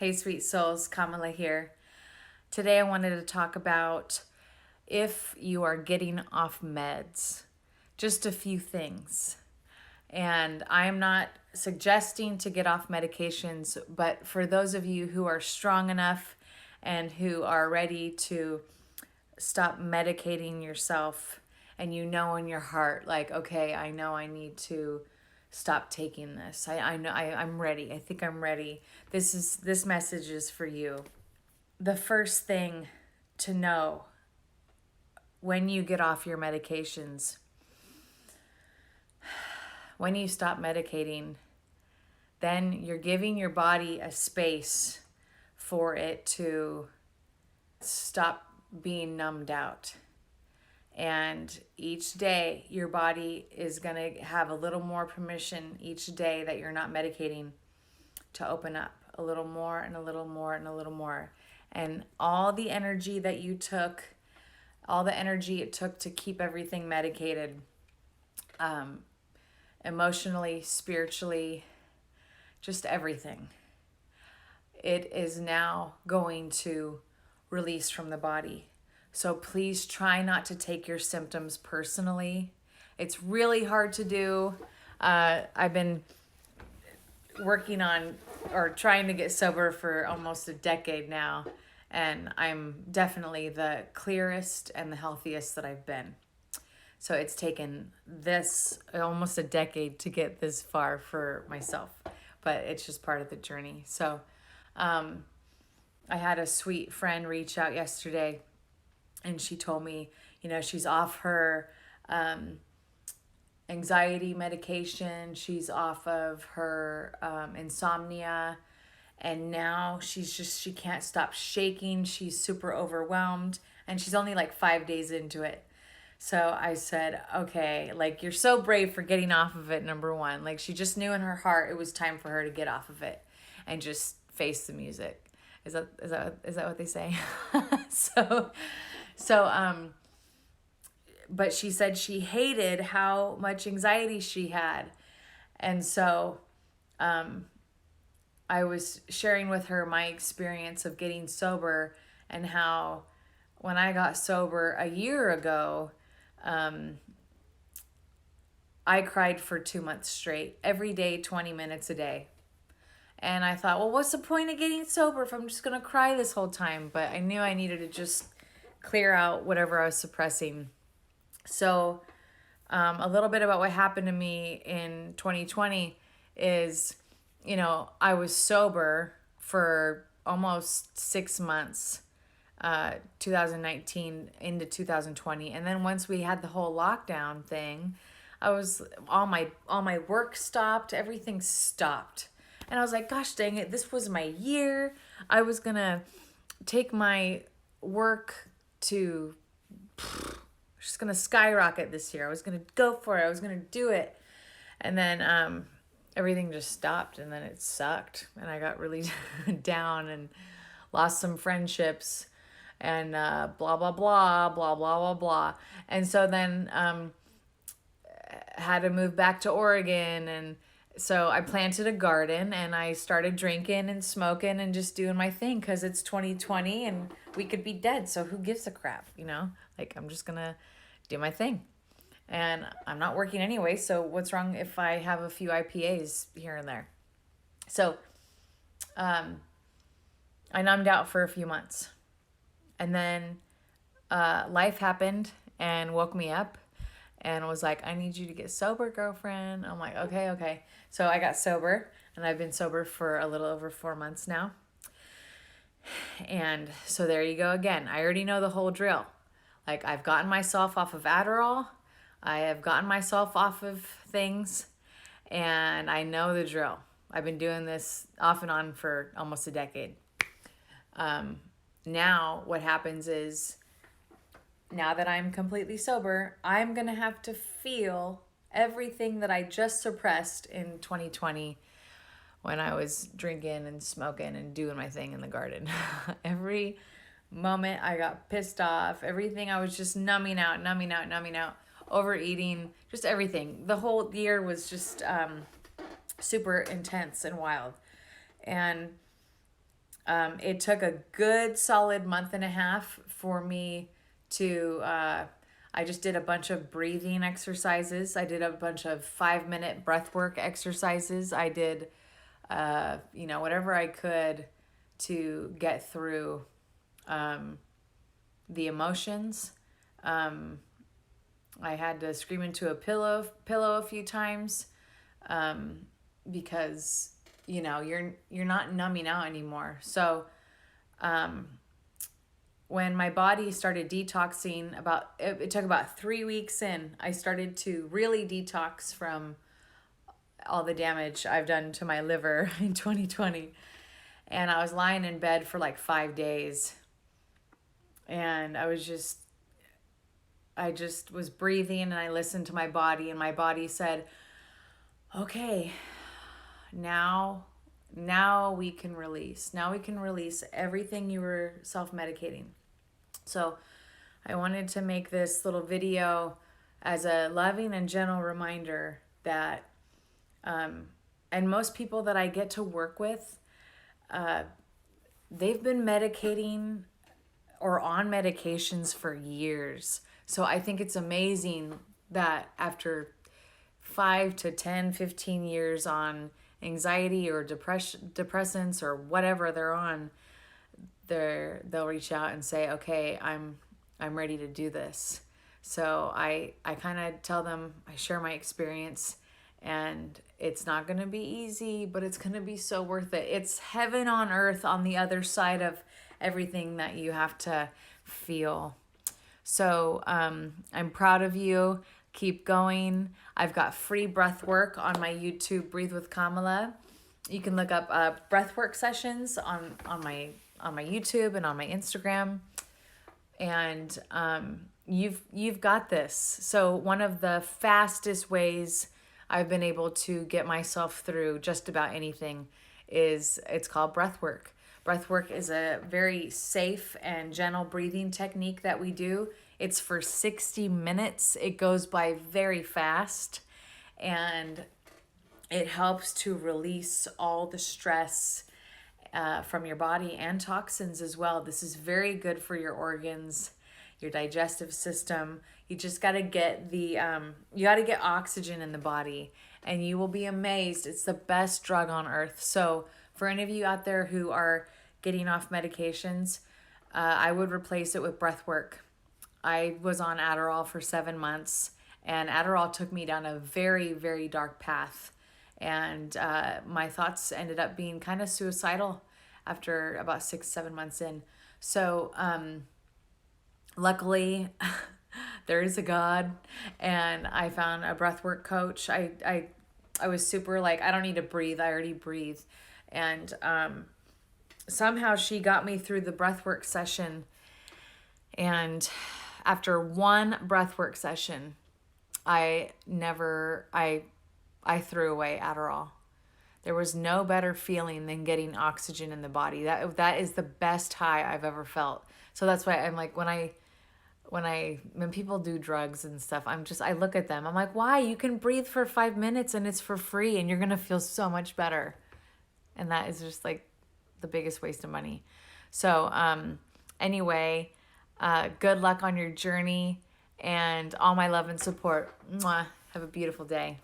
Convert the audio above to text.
Hey, sweet souls, Kamala here. Today I wanted to talk about if you are getting off meds. Just a few things. And I am not suggesting to get off medications, but for those of you who are strong enough and who are ready to stop medicating yourself, and you know in your heart, like, okay, I know I need to stop taking this. I know I'm ready. I think I'm ready. This message is for you. The first thing to know when you get off your medications, when you stop medicating, then you're giving your body a space for it to stop being numbed out. And each day, your body is going to have a little more permission each day that you're not medicating to open up a little more and a little more and a little more. And all the energy that you took, all the energy it took to keep everything medicated, emotionally, spiritually, just everything, it is now going to release from the body. So please try not to take your symptoms personally. It's really hard to do. I've been working on or trying to get sober for almost a decade now, and I'm definitely the clearest and the healthiest that I've been. So it's taken this almost a decade to get this far for myself, but it's just part of the journey. So I had a sweet friend reach out yesterday, and she told me, she's off her anxiety medication, she's off of her insomnia, and now she can't stop shaking. She's super overwhelmed, and she's only like 5 days into it. So I said, okay, like, you're so brave for getting off of it, number one. Like, she just knew in her heart it was time for her to get off of it and just face the music. Is that what they say? so so but she said she hated how much anxiety she had. And so I was sharing with her my experience of getting sober, and how when I got sober a year ago, I cried for 2 months straight, every day, 20 minutes a day. And I thought, well, what's the point of getting sober if I'm just going to cry this whole time? But I knew I needed to just clear out whatever I was suppressing. So a little bit about what happened to me in 2020 is, I was sober for almost 6 months, 2019 into 2020. And then once we had the whole lockdown thing, I was all my work stopped, everything stopped. And I was like, gosh dang it, this was my year. I was going to take my work to just going to skyrocket this year. I was going to go for it. I was going to do it. And then everything just stopped, and then it sucked. And I got really down and lost some friendships and blah, blah, blah, blah, blah, blah, blah. And so then had to move back to Oregon, and so I planted a garden and I started drinking and smoking and just doing my thing, because it's 2020 and we could be dead. So who gives a crap, Like, I'm just going to do my thing. And I'm not working anyway, so what's wrong if I have a few IPAs here and there? So I numbed out for a few months. And then life happened and woke me up and was like, I need you to get sober, girlfriend. I'm like, okay. So I got sober, and I've been sober for a little over 4 months now. And so there you go again. I already know the whole drill. Like, I've gotten myself off of Adderall. I have gotten myself off of things, and I know the drill. I've been doing this off and on for almost a decade. Now what happens is, now that I'm completely sober, I'm going to have to feel everything that I just suppressed in 2020 when I was drinking and smoking and doing my thing in the garden. Every moment I got pissed off, everything I was just numbing out, overeating, just everything. The whole year was just super intense and wild. And It took a good solid month and a half for me to, I just did a bunch of breathing exercises. I did a bunch of 5-minute breath work exercises. I did, whatever I could to get through the emotions. I had to scream into a pillow a few times because you're not numbing out anymore. So when my body started detoxing, it took about 3 weeks in, I started to really detox from all the damage I've done to my liver in 2020. And I was lying in bed for like 5 days. And I just was breathing, and I listened to my body, and my body said, okay, now we can release. Now we can release everything you were self-medicating. So I wanted to make this little video as a loving and gentle reminder that, and most people that I get to work with, they've been medicating or on medications for years. So I think it's amazing that after 5 to 10, 15 years on anxiety or depressants or whatever they're on, they'll reach out and say, okay, I'm ready to do this. So I kind of tell them, I share my experience, and it's not going to be easy, but it's going to be so worth it. It's heaven on earth on the other side of everything that you have to feel. So I'm proud of you. Keep going. I've got free breath work on my YouTube, Breathe with Kamala. You can look up breath work sessions on my YouTube and on my Instagram. And you've got this. So one of the fastest ways I've been able to get myself through just about anything it's called breath work. Breath work is a very safe and gentle breathing technique that we do. It's for 60 minutes. It goes by very fast, and it helps to release all the stress from your body and toxins as well. This is very good for your organs, your digestive system. You just got to get oxygen in the body, and you will be amazed. It's the best drug on earth. So for any of you out there who are getting off medications, I would replace it with breath work. I was on Adderall for 7 months, and Adderall took me down a very, very dark path. And my thoughts ended up being kind of suicidal after about 6-7 months in. So luckily, there is a God, and I found a breathwork coach. I was super like, I don't need to breathe. I already breathe. And somehow she got me through the breathwork session. And after one breathwork session, I threw away Adderall. There was no better feeling than getting oxygen in the body. That is the best high I've ever felt. So that's why I'm like, when people do drugs and stuff, I look at them. I'm like, why? You can breathe for 5 minutes and it's for free, and you're going to feel so much better. And that is just like the biggest waste of money. So anyway, good luck on your journey, and all my love and support. Mwah. Have a beautiful day.